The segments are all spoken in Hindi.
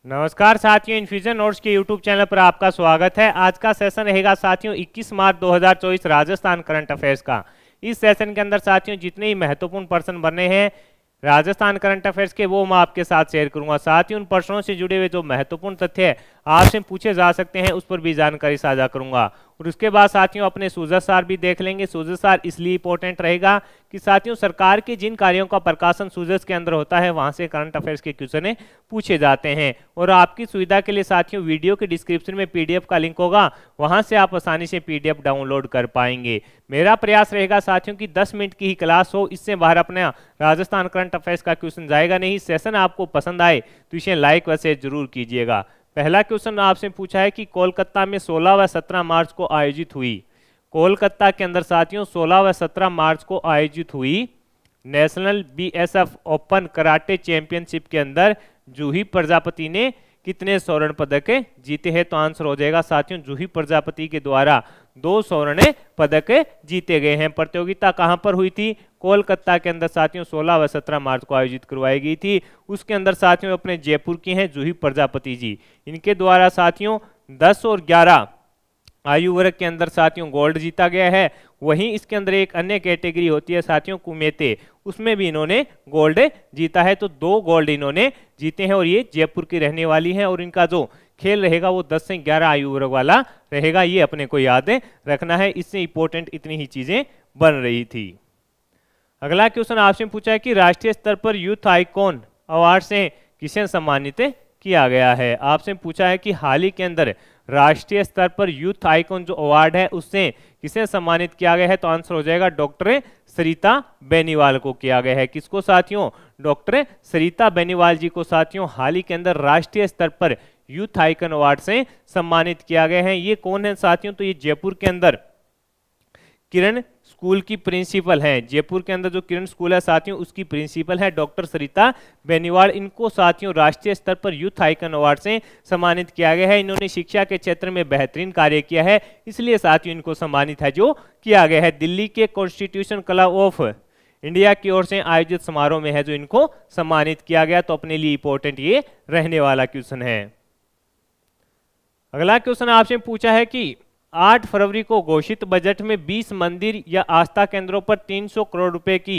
नमस्कार साथियों, इन्फ्यूजन नोट्स के यूट्यूब चैनल पर आपका स्वागत है। आज का सेशन रहेगा साथियों 21 मार्च 2024 राजस्थान करंट अफेयर्स का। इस सेशन के अंदर साथियों जितने ही महत्वपूर्ण प्रश्न बने हैं राजस्थान करंट अफेयर्स के वो मैं आपके साथ शेयर करूंगा। साथ ही उन प्रश्नों से जुड़े हुए जो महत्वपूर्ण तथ्य आपसे पूछे जा सकते हैं उस पर भी जानकारी साझा करूंगा। और उसके बाद साथियों अपने सूजत सार भी देख लेंगे। सूजत सार इसलिए इंपॉर्टेंट रहेगा कि साथियों सरकार के जिन कार्यों का प्रकाशन सूजत के अंदर होता है वहां से करंट अफेयर्स के क्वेश्चन पूछे जाते हैं। और आपकी सुविधा के लिए साथियों वीडियो के डिस्क्रिप्शन में पीडीएफ का लिंक होगा, वहां से आप आसानी से पीडीएफ डाउनलोड कर पाएंगे। मेरा प्रयास रहेगा साथियों की 10 मिनट की ही क्लास हो, इससे बाहर अपना राजस्थान करंट अफेयर्स का क्वेश्चन जाएगा नहीं। सेशन आपको पसंद आए तो इसे लाइक व शेयर जरूर कीजिएगा। पहला क्वेश्चन आपसे पूछा है कि कोलकाता में 16 व 17 मार्च को आयोजित हुई, कोलकाता के अंदर साथियों 16 व 17 मार्च को आयोजित हुई national BSF open karate championship के अंदर जूही प्रजापति ने कितने स्वर्ण पदक जीते हैं? तो आंसर हो जाएगा साथियों जूही प्रजापति के द्वारा 2 स्वर्ण पदक जीते गए हैं। प्रतियोगिता कहां पर हुई थी? कोलकाता के अंदर साथियों 16 व 17 मार्च को आयोजित करवाई गई थी। उसके अंदर साथियों अपने जयपुर की हैं जूही प्रजापति जी। इनके द्वारा साथियों 10 और 11 आयु वर्ग के अंदर साथियों गोल्ड जीता गया है। वहीं इसके अंदर एक अन्य कैटेगरी होती है साथियों कुमेते, उसमें भी इन्होंने गोल्ड जीता है। तो 2 गोल्ड इन्होंने जीते हैं और ये जयपुर की रहने वाली हैं। और इनका जो खेल रहेगा वो 10 से 11 आयु वर्ग वाला रहेगा, ये अपने को याद रखना है। इससे इंपॉर्टेंट इतनी ही चीजें बन रही थी। अगला क्वेश्चन आपसे पूछा है कि राष्ट्रीय स्तर पर यूथ आइकॉन अवार्ड से किसे सम्मानित किया गया है? आपसे पूछा है कि हाल ही के अंदर राष्ट्रीय स्तर पर यूथ आइकॉन जो अवार्ड है उससे किसे सम्मानित किया गया है? तो आंसर हो जाएगा डॉक्टर सरिता बेनीवाल को किया गया है। किसको साथियों? डॉक्टर सरिता बेनीवाल जी को साथियों हाल ही के अंदर राष्ट्रीय स्तर पर यूथ आइकॉन अवार्ड से सम्मानित किया गया है। ये कौन है साथियों? तो ये जयपुर के अंदर किरण स्कूल की प्रिंसिपल है। जयपुर के अंदर जो किरण स्कूल है साथियों उसकी प्रिंसिपल है डॉक्टर सरिता बेनीवाल। इनको साथियों राष्ट्रीय स्तर पर यूथ आइकन अवार्ड से सम्मानित किया गया है। इन्होंने शिक्षा के क्षेत्र में बेहतरीन कार्य किया है, इसलिए साथियों इनको सम्मानित है जो किया गया है। दिल्ली के कॉन्स्टिट्यूशन क्लब ऑफ इंडिया की ओर से आयोजित समारोह में है जो इनको सम्मानित किया गया। तो अपने लिए इंपॉर्टेंट ये रहने वाला क्वेश्चन है। अगला क्वेश्चन आपसे पूछा है कि 8 फरवरी को घोषित बजट में 20 मंदिर या आस्था केंद्रों पर 300 करोड़ रुपए की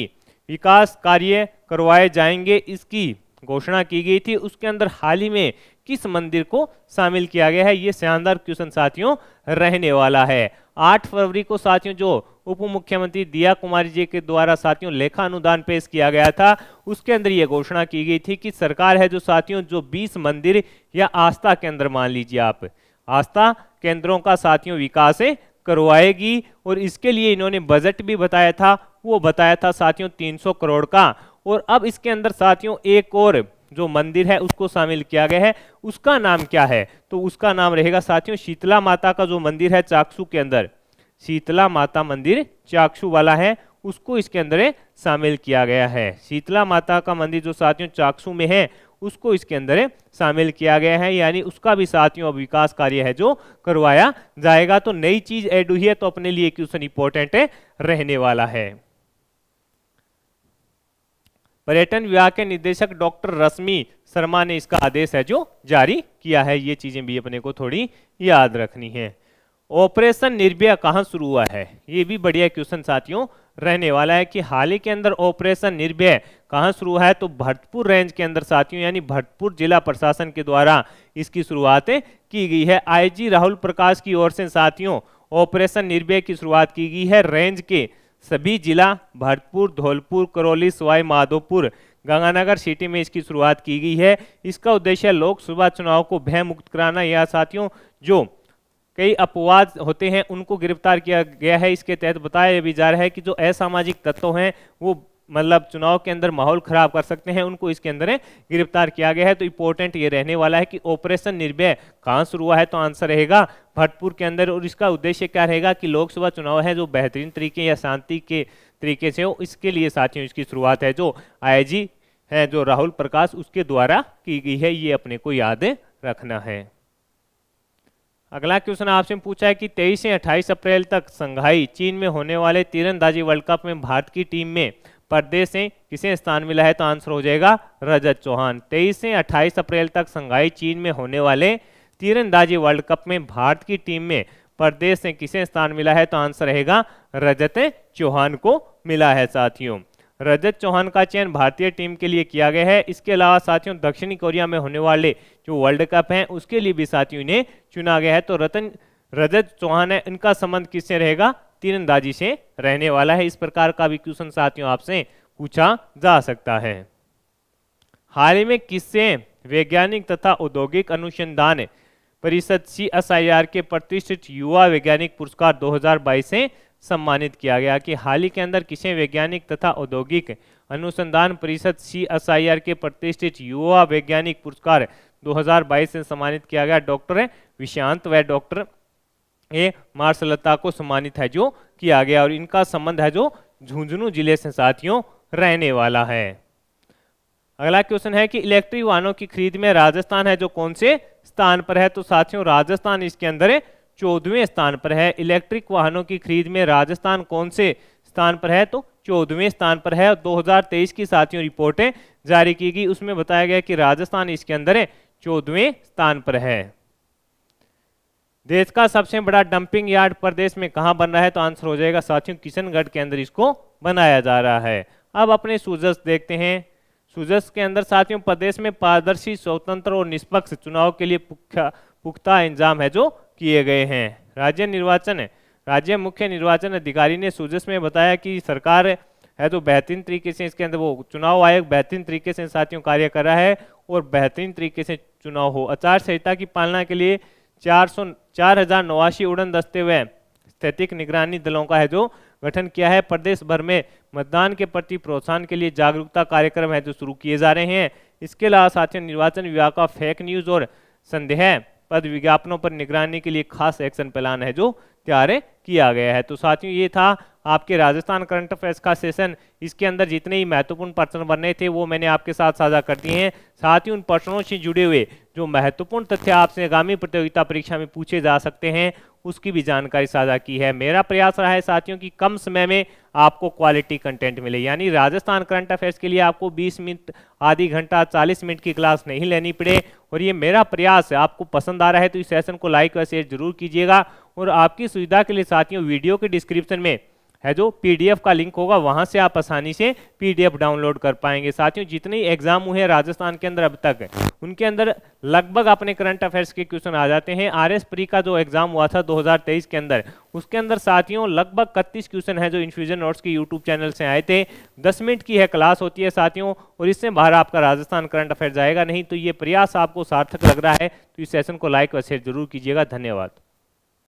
विकास कार्य करवाए जाएंगे, इसकी घोषणा की गई थी। उसके अंदर हाल ही में किस मंदिर को शामिल किया गया है? ये शानदार क्वेश्चन साथियों रहने वाला है। 8 फरवरी को साथियों जो उप मुख्यमंत्री दिया कुमारी जी के द्वारा साथियों लेखा अनुदान पेश किया गया था उसके अंदर यह घोषणा की गई थी कि सरकार है जो साथियों जो 20 मंदिर या आस्था केंद्र मान लीजिए आप आस्था केंद्रों का साथियों विकास करवाएगी। और इसके लिए इन्होंने बजट भी बताया था, वो बताया था साथियों 300 करोड़ का। और अब इसके अंदर साथियों एक और जो मंदिर है उसको शामिल किया गया है। उसका नाम क्या है? तो उसका नाम रहेगा साथियों शीतला माता का जो मंदिर है चाकसू के अंदर, शीतला माता मंदिर चाकसू वाला है, उसको इसके अंदर शामिल किया गया है। शीतला माता का मंदिर जो साथियों चाकसू में है उसको इसके अंदर शामिल किया गया है, यानी उसका भी साथियों अब विकास कार्य है जो करवाया जाएगा। तो नई चीज ऐड हुई है, तो अपने लिए क्वेश्चन इंपॉर्टेंट रहने वाला है। पर्यटन विभाग के निदेशक डॉक्टर रश्मि शर्मा ने इसका आदेश है जो जारी किया है। ये चीजें भी अपने को थोड़ी याद रखनी है। ऑपरेशन निर्भया कहां शुरू हुआ है? ये भी बढ़िया क्वेश्चन साथियों रहने वाला है कि हाल ही के अंदर ऑपरेशन निर्भया कहां शुरू है? तो भरतपुर रेंज के अंदर साथियों यानी भरतपुर जिला प्रशासन के द्वारा इसकी शुरुआत की गई है। आईजी राहुल प्रकाश की ओर से साथियों ऑपरेशन निर्भया की शुरुआत की गई है। रेंज के सभी जिला भरतपुर, धौलपुर, करौली, सवाई माधोपुर, गंगानगर सिटी में इसकी शुरुआत की गई है। इसका उद्देश्य लोकसभा चुनाव को भय मुक्त कराना या साथियों जो कई अपवाद होते हैं उनको गिरफ्तार किया गया है। इसके तहत बताया भी जा रहा है कि जो असामाजिक तत्व हैं वो मतलब चुनाव के अंदर माहौल खराब कर सकते हैं, उनको इसके अंदर गिरफ्तार किया गया है। तो इंपॉर्टेंट ये रहने वाला है कि ऑपरेशन निर्भया कहां शुरू हुआ है? तो आंसर रहेगा भरतपुर के अंदर। और इसका उद्देश्य क्या रहेगा कि लोकसभा चुनाव है जो बेहतरीन तरीके या शांति के तरीके से हो, इसके लिए साथियों इसकी शुरुआत है जो आईजी है जो राहुल प्रकाश उसके द्वारा की गई है। ये अपने को याद रखना है। अगला क्वेश्चन आपसे पूछा है कि 23 से 28 अप्रैल तक संघाई चीन में होने वाले तीरंदाजी वर्ल्ड कप में भारत की टीम में प्रदेश से किसे स्थान मिला है? तो आंसर हो जाएगा रजत चौहान। 23 से 28 अप्रैल तक शंघाई चीन में होने वाले तीरंदाजी वर्ल्ड कप में भारत की टीम में प्रदेश से किसे स्थान मिला है? तो आंसर रहेगा रजत चौहान को मिला है साथियों। रजत चौहान का चयन भारतीय टीम के लिए किया गया है। इसके अलावा साथियों दक्षिणी कोरिया में होने वाले जो वर्ल्ड कप हैं उसके लिए भी साथियों इन्हें चुना गया है। तो रजत चौहान है, इनका संबंध किससे रहेगा? तीरंदाजी से रहने वाला है। इस प्रकार का भी क्वेश्चन साथियों आपसे पूछा जा सकता है। हाल ही में किससे वैज्ञानिक तथा औद्योगिक अनुसंधान परिषद CSIR के प्रतिष्ठित युवा वैज्ञानिक पुरस्कार 2022 से सम्मानित किया गया? कि हाल ही के अंदर किसे वैज्ञानिक तथा औद्योगिक अनुसंधान परिषद CSIR के प्रतिष्ठित युवा वैज्ञानिक पुरस्कार 2022 से सम्मानित किया गया? डॉक्टर विशांत व डॉक्टर ए मार्सलता को सम्मानित है जो किया गया, और इनका संबंध है जो झुंझुनू जिले से साथियों रहने वाला है। अगला क्वेश्चन है कि इलेक्ट्रिक वाहनों की खरीद में राजस्थान है जो कौन से स्थान पर है? तो साथियों राजस्थान इसके अंदर 14वें स्थान पर है। इलेक्ट्रिक वाहनों की खरीद में राजस्थान कौन से स्थान पर है? तो 14वें स्थान पर है। 2023 की साथियों रिपोर्टें जारी की गई, उसमें बताया गया कि राजस्थान इसके अंदर 14वें स्थान पर है। देश का सबसे बड़ा डंपिंग यार्ड प्रदेश में कहां बन रहा है? तो आंसर हो जाएगा साथियों किशनगढ़ के अंदर इसको बनाया जा रहा है। अब अपने सूजस देखते हैं। सूजस के अंदर साथियों प्रदेश में पारदर्शी, स्वतंत्र और निष्पक्ष चुनाव के लिए पुख्ता इंतजाम है जो किए गए हैं। राज्य मुख्य निर्वाचन अधिकारी ने सूजस में बताया कि सरकार है जो बेहतरीन तरीके से इसके अंदर वो चुनाव आयोग बेहतरीन तरीके से साथियों कार्य कर रहा है और बेहतरीन तरीके से चुनाव हो। आचार संहिता की पालना के लिए 4,089 उड़न दस्ते व स्थैतिक निगरानी दलों का है जो गठन किया है। प्रदेश भर में मतदान के प्रति प्रोत्साहन के लिए जागरूकता कार्यक्रम है जो शुरू किए जा रहे हैं। इसके अलावा साथियों निर्वाचन विभाग का फेक न्यूज और संदेह पद विज्ञापनों पर निगरानी के लिए खास एक्शन प्लान है जो तैयार किया गया है। तो साथियों ये था आपके राजस्थान करंट अफेयर्स का सेशन। इसके अंदर जितने ही महत्वपूर्ण प्रश्न बनने थे वो मैंने आपके साथ साझा कर दिए हैं। साथ ही उन प्रश्नों से जुड़े हुए जो महत्वपूर्ण तथ्य आपसे आगामी प्रतियोगिता परीक्षा में पूछे जा सकते हैं उसकी भी जानकारी साझा की है। मेरा प्रयास रहा है साथियों कि कम समय में आपको क्वालिटी कंटेंट मिले, यानी राजस्थान करंट अफेयर्स के लिए आपको 20 मिनट, आधी घंटा, 40 मिनट की क्लास नहीं लेनी पड़े। और ये मेरा प्रयास है। आपको पसंद आ रहा है तो इस सेशन को लाइक और शेयर जरूर कीजिएगा। और आपकी सुविधा के लिए साथियों वीडियो के डिस्क्रिप्शन में है जो PDF का लिंक होगा, वहां से आप आसानी से PDF डाउनलोड कर पाएंगे। साथियों जितने एग्जाम हुए हैं राजस्थान के अंदर अब तक, उनके अंदर लगभग अपने करंट अफेयर्स के क्वेश्चन आ जाते हैं। RS प्री का जो एग्जाम हुआ था 2023 के अंदर, उसके अंदर साथियों लगभग 31 क्वेश्चन है जो इन्फ्यूजन नोट्स के YouTube चैनल से आए थे। 10 मिनट की है क्लास होती है साथियों, और इससे बाहर आपका राजस्थान करंट अफेयर जाएगा नहीं। तो ये प्रयास आपको सार्थक लग रहा है तो इस सेशन को लाइक और शेयर जरूर कीजिएगा। धन्यवाद।